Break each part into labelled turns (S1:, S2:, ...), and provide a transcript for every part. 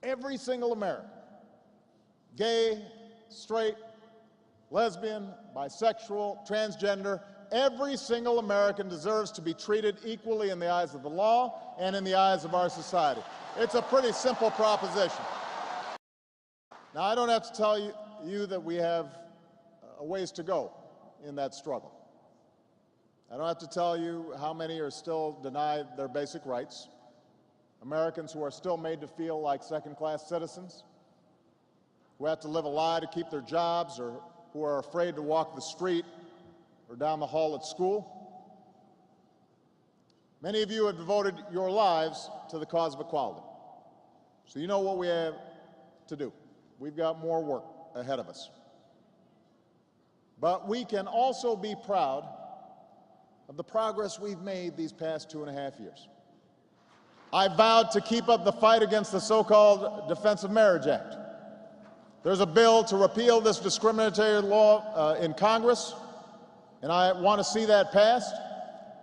S1: every single American, gay, straight, lesbian, bisexual, transgender, every single American deserves to be treated equally in the eyes of the law and in the eyes of our society. It's a pretty simple proposition. Now, I don't have to tell you that we have a ways to go in that struggle. I don't have to tell you how many are still denied their basic rights, Americans who are still made to feel like second-class citizens, who have to live a lie to keep their jobs, or who are afraid to walk the street or down the hall at school. Many of you have devoted your lives to the cause of equality. So you know what we have to do. We've got more work ahead of us. But we can also be proud of the progress we've made these past 2.5 years. I vowed to keep up the fight against the so-called Defense of Marriage Act. There's a bill to repeal this discriminatory law in Congress, and I want to see that passed.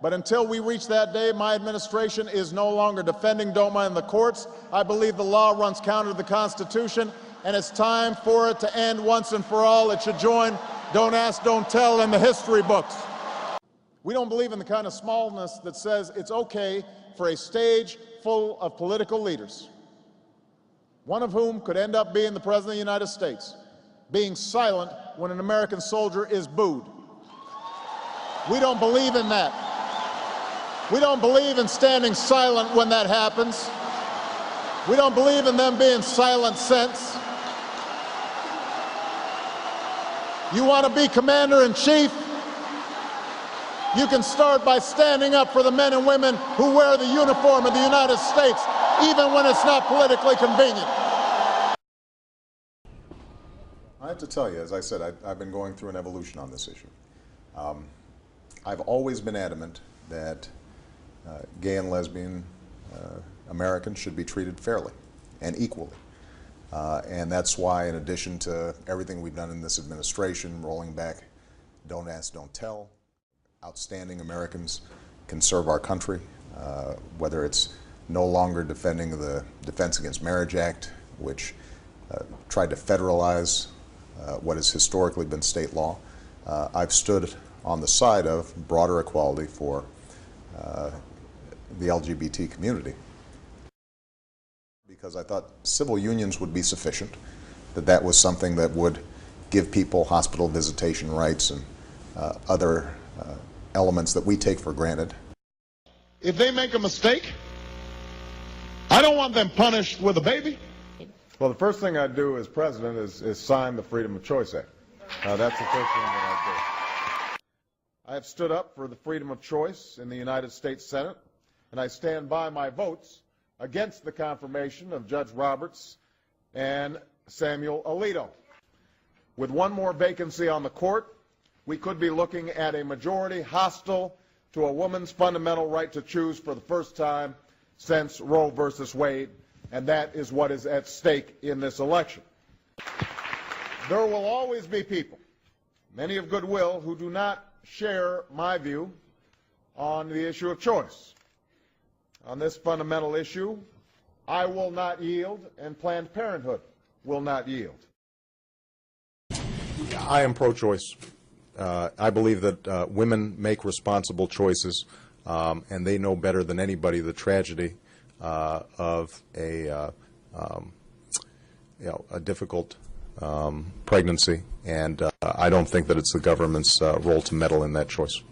S1: But until we reach that day, my administration is no longer defending DOMA in the courts. I believe the law runs counter to the Constitution, and it's time for it to end once and for all. It should join Don't Ask, Don't Tell in the history books. We don't believe in the kind of smallness that says it's okay for a stage full of political leaders, one of whom could end up being the President of the United States, being silent when an American soldier is booed. We don't believe in that. We don't believe in standing silent when that happens. We don't believe in them being silent cents. You want to be commander-in-chief? You can start by standing up for the men and women who wear the uniform of the United States, even when it's not politically convenient.
S2: I have to tell you, as I said, I've been going through an evolution on this issue. I've always been adamant that gay and lesbian Americans should be treated fairly and equally. And that's why, in addition to everything we've done in this administration, rolling back Don't Ask, Don't Tell, outstanding Americans can serve our country, whether it's no longer defending the Defense Against Marriage Act, which tried to federalize what has historically been state law. I've stood on the side of broader equality for the LGBT community, because I thought civil unions would be sufficient, that was something that would give people hospital visitation rights and other elements that we take for granted.
S1: If they make a mistake, I don't want them punished with a baby.
S3: Well, the first thing I'd do as president is sign the Freedom of Choice Act. That's the first thing that I'd do. I have stood up for the freedom of choice in the United States Senate, and I stand by my votes against the confirmation of Judge Roberts and Samuel Alito. With one more vacancy on the court, we could be looking at a majority hostile to a woman's fundamental right to choose for the first time since Roe versus Wade, and that is what is at stake in this election. There will always be people, many of goodwill, who do not share my view on the issue of choice. On this fundamental issue, I will not yield, and Planned Parenthood will not yield.
S2: I am pro-choice. I believe that women make responsible choices, and they know better than anybody the tragedy of a difficult pregnancy, and I don't think that it's the government's role to meddle in that choice.